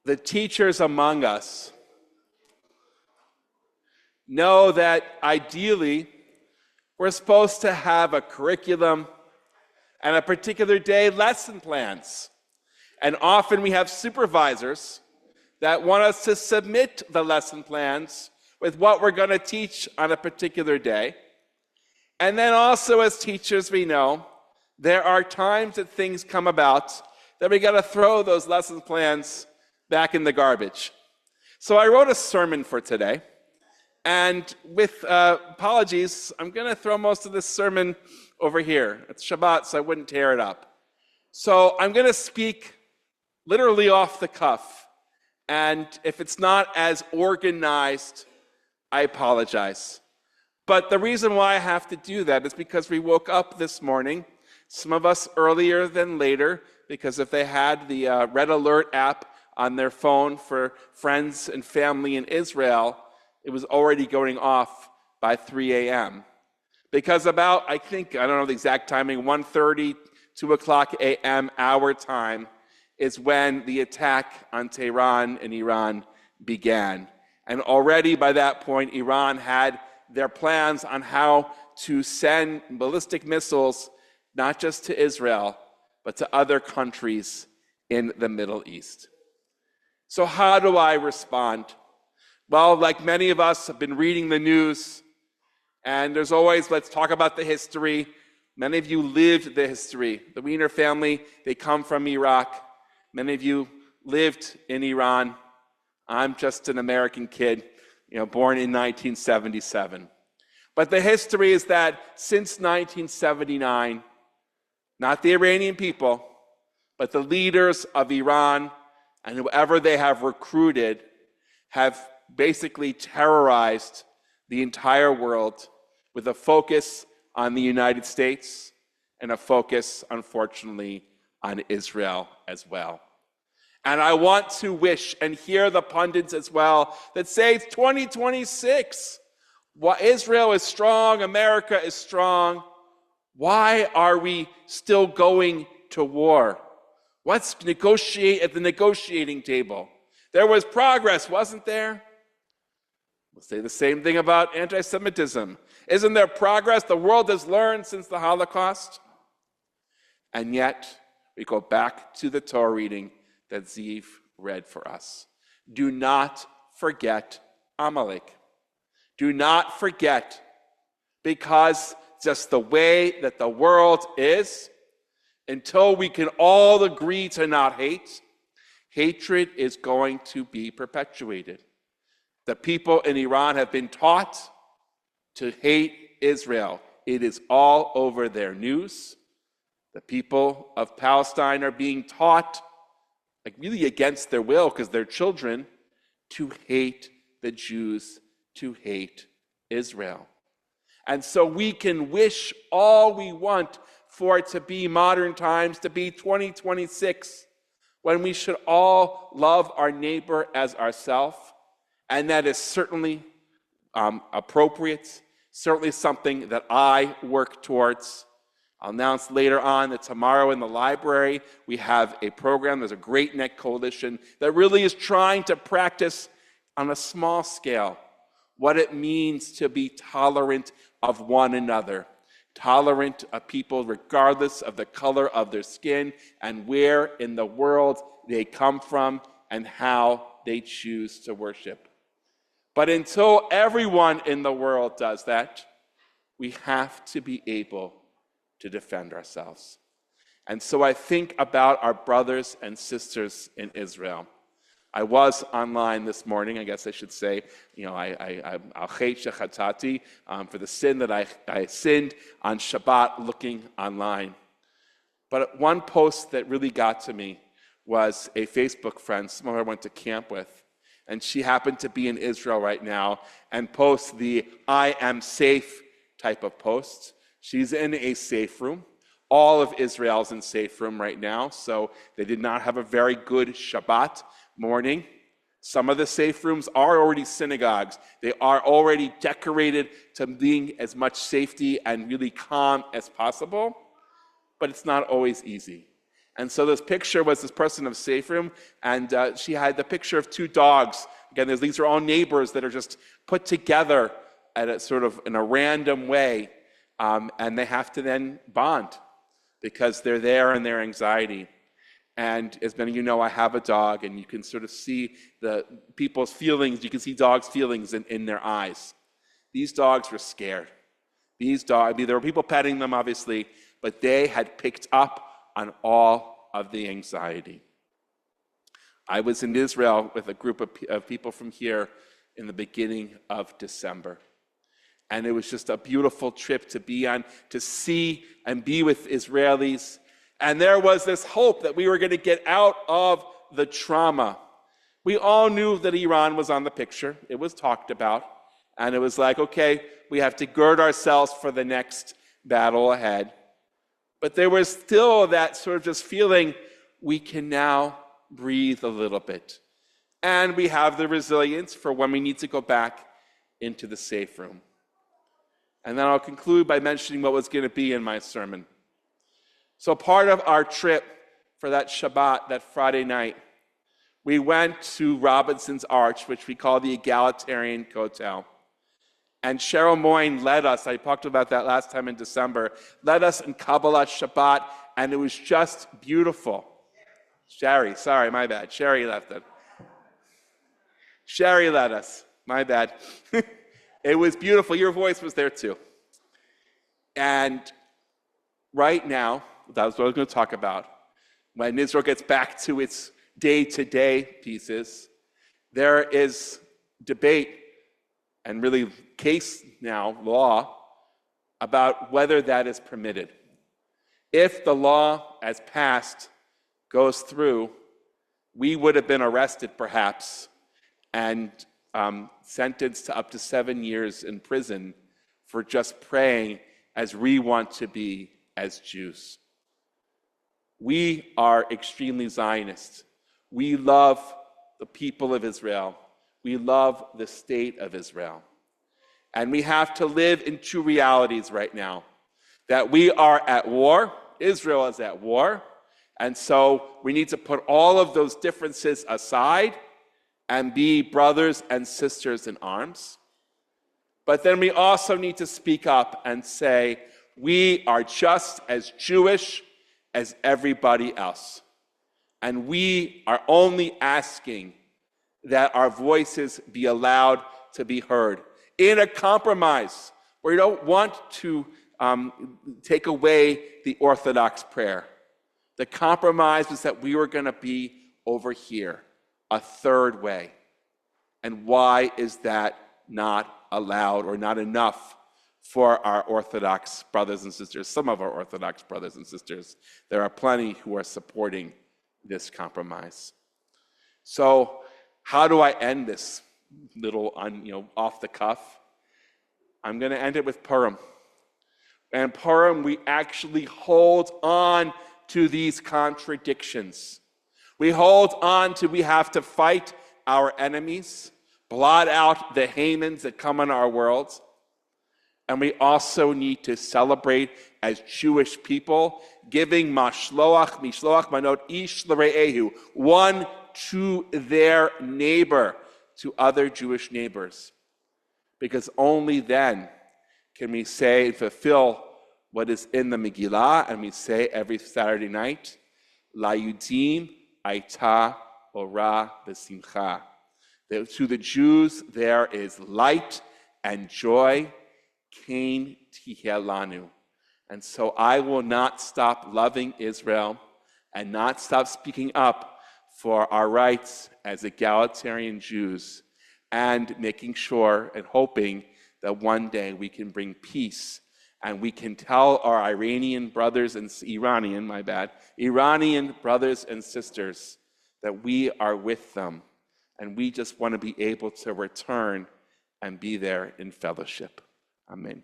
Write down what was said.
the teachers among us know that ideally we're supposed to have a curriculum and a particular day lesson plans. And often we have supervisors that want us to submit the lesson plans with what we're going to teach on a particular day. And then also as teachers, we know there are times that things come about that we got to throw those lesson plans back in the garbage. So I wrote a sermon for today. And with apologies, I'm going to throw most of this sermon over here. It's Shabbat, so I wouldn't tear it up. So I'm going to speak literally off the cuff. And if it's not as organized, I apologize. But the reason why I have to do that is because we woke up this morning, some of us earlier than later, because if they had the Red Alert app on their phone for friends and family in Israel, it was already going off by 3 a.m. Because about, I don't know the exact timing, 1:30, 2 o'clock a.m. our time is when the attack on Tehran and Iran began. And already by that point, Iran had their plans on how to send ballistic missiles, not just to Israel, but to other countries in the Middle East. So how do I respond? Well, like many of us have been reading the news, and there's always, let's talk about the history. Many of you lived the history. The Wiener family, they come from Iraq. Many of you lived in Iran. I'm just an American kid, born in 1977. But the history is that since 1979, not the Iranian people, but the leaders of Iran and whoever they have recruited have basically terrorized the entire world with a focus on the United States and a focus, unfortunately, on Israel as well. And I want to wish and hear the pundits as well that say it's 2026. While Israel is strong, America is strong. Why are we still going to war? Let's negotiate at the negotiating table. There was progress, wasn't there? We'll say the same thing about anti-Semitism. Isn't there progress the world has learned since the Holocaust? And yet, we go back to the Torah reading that Ziv read for us. Do not forget Amalek. Do not forget, because just the way that the world is, until we can all agree to not hate, hatred is going to be perpetuated. The people in Iran have been taught to hate Israel. It is all over their news. The people of Palestine are being taught, really against their will, because they're children, to hate the Jews, to hate Israel. And so we can wish all we want for it to be modern times, to be 2026, when we should all love our neighbor as ourselves. And that is certainly appropriate, certainly something that I work towards. I'll announce later on that tomorrow in the library, we have a program, there's a Great Neck Coalition, that really is trying to practice on a small scale what it means to be tolerant of one another, tolerant of people regardless of the color of their skin and where in the world they come from and how they choose to worship. But until everyone in the world does that, we have to be able to defend ourselves. And so I think about our brothers and sisters in Israel. I was online this morning, I guess I should say, al chet shechatati, for the sin that I sinned on Shabbat looking online. But one post that really got to me was a Facebook friend, someone I went to camp with, and she happened to be in Israel right now and posts the I am safe type of post. She's in a safe room. All of Israel's in safe room right now, so they did not have a very good Shabbat morning. Some of the safe rooms are already synagogues. They are already decorated to being as much safety and really calm as possible, but it's not always easy. And so this picture was this person of safe room, and she had the picture of two dogs. Again, these are all neighbors that are just put together at a sort of in a random way, and they have to then bond because they're there in their anxiety. And as many of you know, I have a dog, and you can sort of see the people's feelings. You can see dogs' feelings in their eyes. These dogs were scared. These dogs, I mean, there were people petting them, obviously, but they had picked up on all of the anxiety. I was in Israel with a group of people from here in the beginning of December. And it was just a beautiful trip to be on, to see and be with Israelis. And there was this hope that we were going to get out of the trauma. We all knew that Iran was on the picture. It was talked about. And it was like, okay, we have to gird ourselves for the next battle ahead. But there was still that sort of just feeling we can now breathe a little bit. And we have the resilience for when we need to go back into the safe room. And then I'll conclude by mentioning what was going to be in my sermon. So part of our trip for that Shabbat, that Friday night, we went to Robinson's Arch, which we call the Egalitarian Kotel. And Cheryl Moyne led us, I talked about that last time in December, led us in Kabbalah Shabbat, and it was just beautiful. Sherry, sorry, my bad. Sherry left it. Sherry led us, my bad. It was beautiful. Your voice was there too. And right now, that's what I was going to talk about. When Israel gets back to its day-to-day pieces, there is debate and really case now, law, about whether that is permitted. If the law as passed goes through, we would have been arrested perhaps and sentenced to up to 7 years in prison for just praying as we want to be as Jews. We are extremely Zionist. We love the people of Israel. We love the state of Israel. And we have to live in two realities right now. That we are at war. Israel is at war. And so we need to put all of those differences aside and be brothers and sisters in arms. But then we also need to speak up and say, we are just as Jewish as everybody else. And we are only asking that our voices be allowed to be heard in a compromise where you don't want to take away the Orthodox prayer. The compromise was that we were going to be over here, a third way. And why is that not allowed or not enough for our Orthodox brothers and sisters, some of our Orthodox brothers and sisters? There are plenty who are supporting this compromise. So how do I end this little off the cuff? I'm going to end it with Purim. And Purim, we actually hold on to these contradictions. We hold on to, we have to fight our enemies, blot out the Hamans that come in our world. And we also need to celebrate as Jewish people, giving mishloach manot ish l're'ehu, one to their neighbor, to other Jewish neighbors. Because only then can we say and fulfill what is in the Megillah, and we say every Saturday night, La Yudim Aita Ora B'Simcha. To the Jews there is light and joy, Kain Tiheh Lanu. And so I will not stop loving Israel and not stop speaking up for our rights as egalitarian Jews and making sure and hoping that one day we can bring peace and we can tell our Iranian brothers and Iranian brothers and sisters that we are with them, and we just want to be able to return and be there in fellowship. Amen.